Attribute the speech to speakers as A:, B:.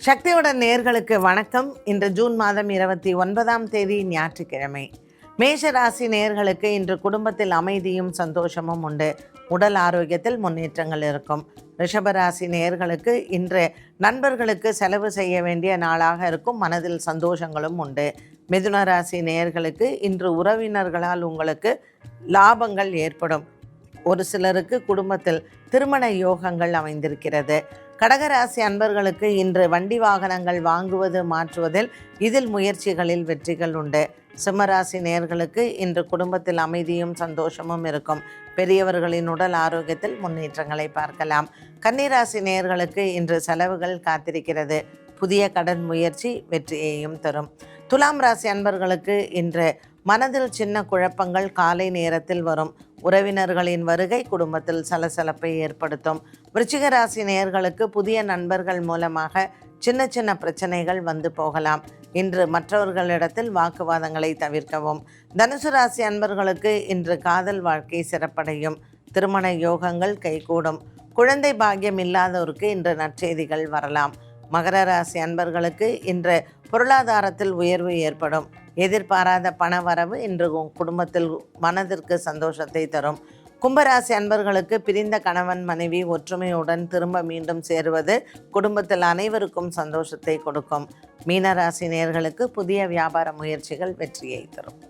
A: சக்தியுடன் நேர்களுக்கு வணக்கம். இன்று ஜூன் மாதம் 29ஆம் தேதி ஞாயிற்றுக்கிழமை. மேஷராசி நேர்களுக்கு இன்று குடும்பத்தில் அமைதியும் சந்தோஷமும் உண்டு. உடல் ஆரோக்கியத்தில் முன்னேற்றங்கள் இருக்கும். ரிஷபராசி நேர்களுக்கு இன்று நண்பர்களுக்கு செலவு செய்ய வேண்டிய நாளாக இருக்கும். மனதில் சந்தோஷங்களும் உண்டு. மிதுன ராசி நேயர்களுக்கு இன்று உறவினர்களால் உங்களுக்கு லாபங்கள் ஏற்படும். ஒரு சிலருக்கு குடும்பத்தில் திருமண யோகங்கள் அமைந்திருக்கிறது. கடகராசி அன்பர்களுக்கு இன்று வண்டி வாகனங்கள் வாங்குவது மாற்றுவதில் இதில் முயற்சிகளில் வெற்றிகள் உண்டு. சிம்மராசி நேயர்களுக்கு இன்று குடும்பத்தில் அமைதியும் சந்தோஷமும் இருக்கும். பெரியவர்களின் உடல் ஆரோக்கியத்தில் முன்னேற்றங்களை பார்க்கலாம். கன்னிராசி நேயர்களுக்கு இன்று செலவுகள் காத்திருக்கிறது. புதிய கடன் முயற்சி வெற்றியையும் தரும். துலாம் ராசி அன்பர்களுக்கு இன்று மனதில் சின்ன குழப்பங்கள் காலை நேரத்தில் வரும். உறவினர்களின் வருகை குடும்பத்தில் சலசலப்பை ஏற்படுத்தும். விருச்சிக ராசி நேயர்களுக்கு புதிய நண்பர்கள் மூலமாக சின்ன சின்ன பிரச்சனைகள் வந்து போகலாம். இன்று மற்றவர்களிடத்தில் வாக்குவாதங்களை தவிர்க்கவும். தனுசு ராசி அன்பர்களுக்கு இன்று காதல் வாழ்க்கை சிறப்படையும். திருமண யோகங்கள் கைகூடும். குழந்தை பாக்கியம் இல்லாதோருக்கு இன்று நற்செய்திகள் வரலாம். மகர ராசி அன்பர்களுக்கு இன்று பொருளாதாரத்தில் உயர்வு ஏற்படும். எதிர்பாராத பண வரவு இன்று குடும்பத்தில் மனதிற்கு சந்தோஷத்தை தரும். கும்பராசி அன்பர்களுக்கு பிரிந்த கணவன் மனைவி ஒற்றுமையுடன் திரும்ப மீண்டும் சேருவது குடும்பத்தில் அனைவருக்கும் சந்தோஷத்தை கொடுக்கும். மீனராசி நேயர்களுக்கு புதிய வியாபார முயற்சிகள் வெற்றியை தரும்.